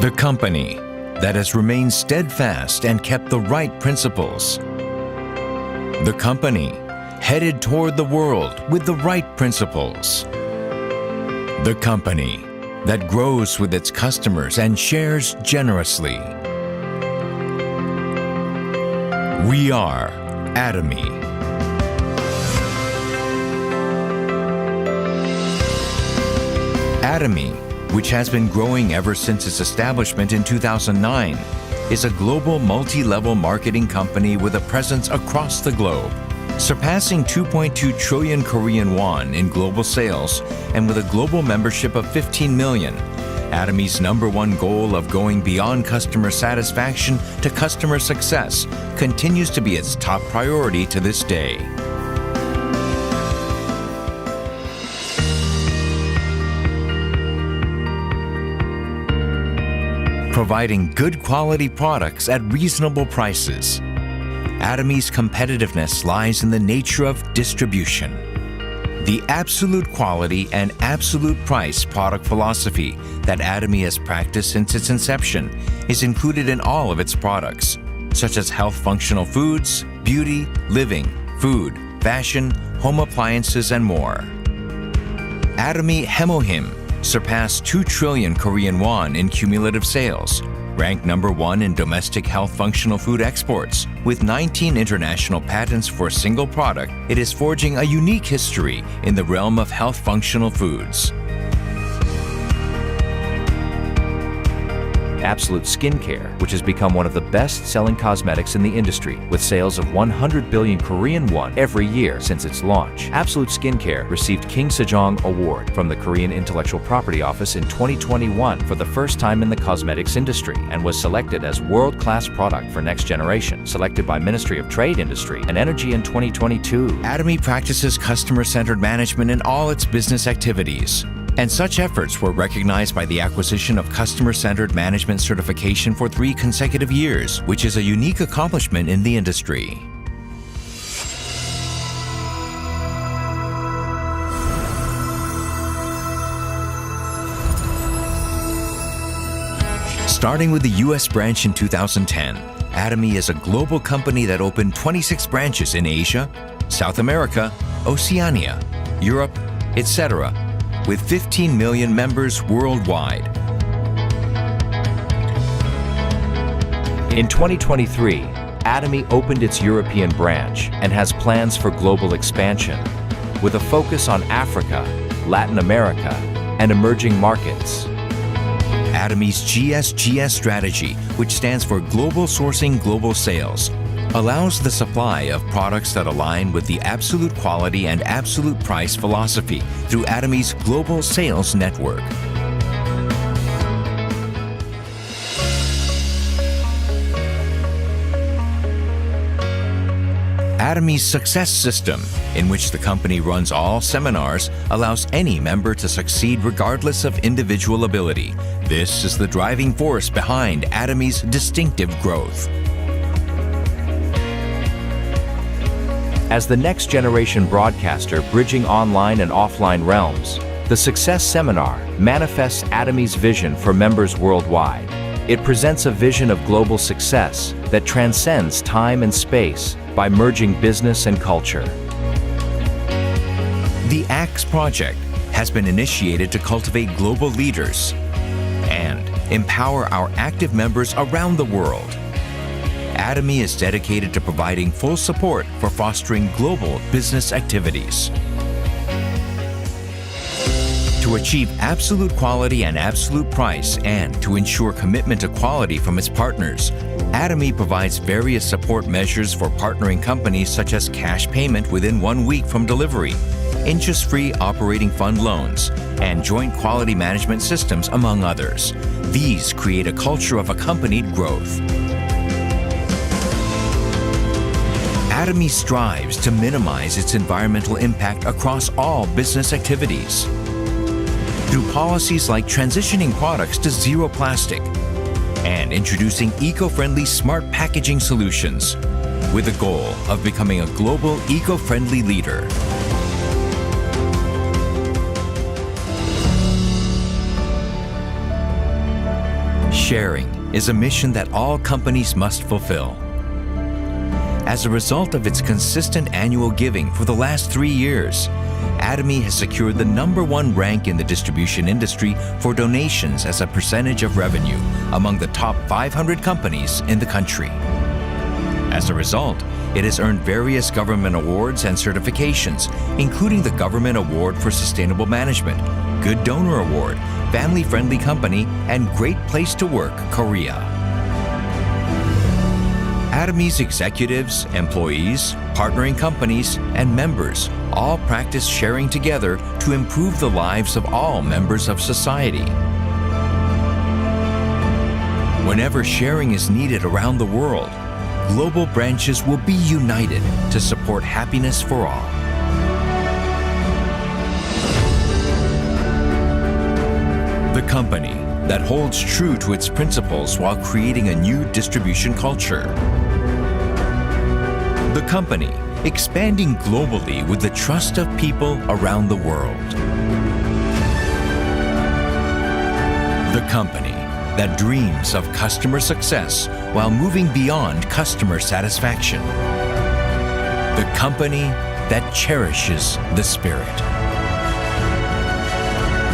The company that has remained steadfast and kept the right principles. The company headed toward the world with the right principles. The company that grows with its customers and shares generously. We are Atomy. Atomy, which has been growing ever since its establishment in 2009, is a global multi-level marketing company with a presence across the globe, surpassing 2.2 trillion Korean won in global sales and with a global membership of 15 million. Atomy's #1 goal of going beyond customer satisfaction to customer success continues to be its top priority to this day. Providing good quality products at reasonable prices. Atomy's competitiveness lies in the nature of distribution. The absolute quality and absolute price product philosophy that Atomy has practiced since its inception is included in all of its products, such as health functional foods, beauty, living, food, fashion, home appliances, and more. Atomy Hemohim surpassed 2 trillion Korean won in cumulative sales, ranked #1 in domestic health functional food exports. With 19 international patents for a single product, it is forging a unique history in the realm of health functional foods. Absolute Skincare, which has become one of the best-selling cosmetics in the industry, with sales of 100 billion Korean won every year since its launch. Absolute Skincare received King Sejong Award from the Korean Intellectual Property Office in 2021 for the first time in the cosmetics industry and was selected as world-class product for next generation, selected by Ministry of Trade, Industry and Energy in 2022. Atomy practices customer-centered management in all its business activities. And such efforts were recognized by the acquisition of Customer-Centered Management certification for 3 consecutive years, which is a unique accomplishment in the industry. Starting with the U.S. branch in 2010, Atomy is a global company that opened 26 branches in Asia, South America, Oceania, Europe, etc., with 15 million members worldwide. In 2023, Atomy opened its European branch and has plans for global expansion, with a focus on Africa, Latin America, and emerging markets. Atomy's GSGS strategy, which stands for Global Sourcing Global Sales, allows the supply of products that align with the absolute quality and absolute price philosophy through Atomy's global sales network. Atomy's Success System, in which the company runs all seminars, allows any member to succeed regardless of individual ability. This is the driving force behind Atomy's distinctive growth. As the next-generation broadcaster bridging online and offline realms, the Success Seminar manifests Atomy's vision for members worldwide. It presents a vision of global success that transcends time and space by merging business and culture. The ACTS project has been initiated to cultivate global leaders and empower our active members around the world. Atomy is dedicated to providing full support for fostering global business activities. To achieve absolute quality and absolute price and to ensure commitment to quality from its partners, Atomy provides various support measures for partnering companies such as cash payment within 1 week from delivery, interest-free operating fund loans, and joint quality management systems, among others. These create a culture of accompanied growth. Atomy strives to minimize its environmental impact across all business activities. Through policies like transitioning products to zero plastic and introducing eco-friendly smart packaging solutions, with the goal of becoming a global eco-friendly leader. Sharing is a mission that all companies must fulfill. As a result of its consistent annual giving for the last 3 years, Atomy has secured the #1 rank in the distribution industry for donations as a percentage of revenue among the top 500 companies in the country. As a result, it has earned various government awards and certifications, including the Government Award for Sustainable Management, Good Donor Award, Family Friendly Company, and Great Place to Work, Korea. Atomy's executives, employees, partnering companies, and members all practice sharing together to improve the lives of all members of society. Whenever sharing is needed around the world, global branches will be united to support happiness for all. The company that holds true to its principles while creating a new distribution culture. The company expanding globally with the trust of people around the world. The company that dreams of customer success while moving beyond customer satisfaction. The company that cherishes the spirit.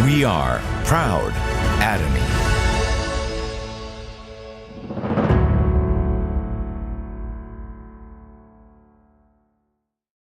We are proud Atomy.